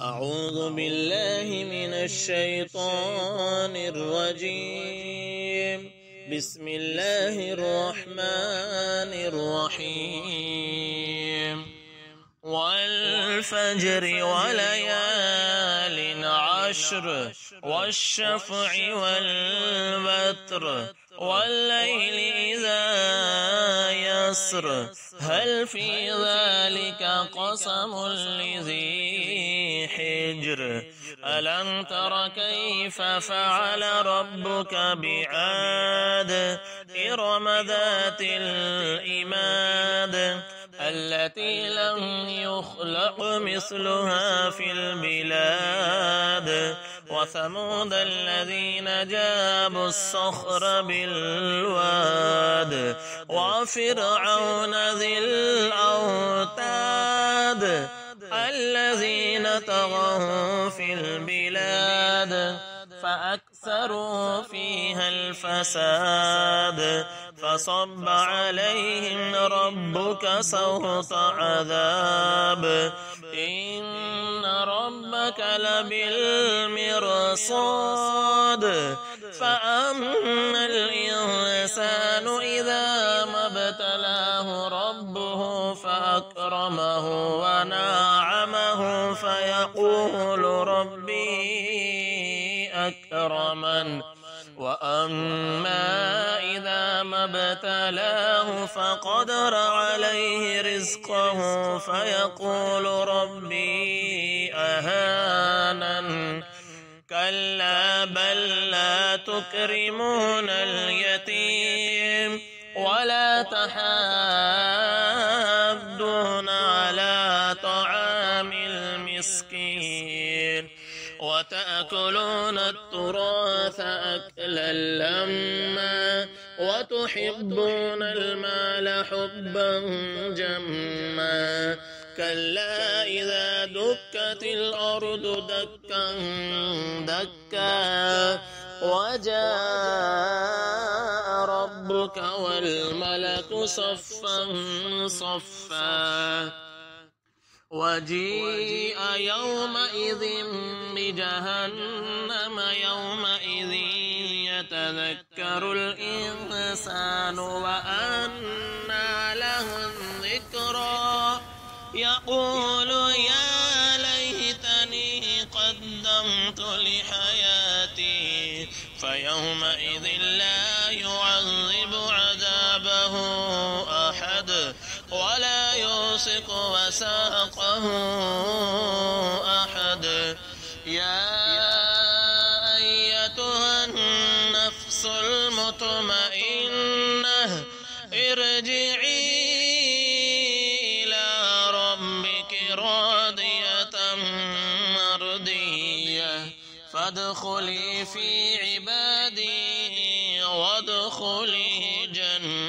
أعوذ بالله من الشيطان الرجيم. بسم الله الرحمن الرحيم. والفجر وليال عشر والشفع والوتر والليل إذا يسر هل في ذلك قسم لذي حجر ألم تر كيف فعل ربك بعاد إرم ذات الإماد التي لم يخلق مثلها في البلاد وثمود الذين جابوا الصخر بالواد وفرعون ذي الأوتاد الذين طغوا في البلاد فأكثروا فيها الفساد فصب عليهم ربك سوط عذاب إن ربك لبالمرصاد فأما الإنسان إذا ما ابتلاه ربه فأكرمه ونعمه فيقول ربي أكرمن وأما إذا ما ابتلاه فقدر عليه رزقه فيقول ربي أهانن كلا بل لا تكرمون اليتيم ولا تحاضون على طعام المسكين وتأكلون التراث أكلا لما وتحبون المال حبا جما كلا إذا دكت الأرض دكا دكا وجاء ربك والملك صفا صفا وجيء يومئذ بجهنم يومئذ يتذكر الإنسان وأنى له الذكرى يقول يا ليتني قدمت لحياتي فيومئذ لا يعذب عذابه أحد ولا يوثق وثاقه أحد يا أيتها النفس المطمئنة ارجعي إلى ربك راضية مرضية فادخلي في عبادي وادخلي جنتي.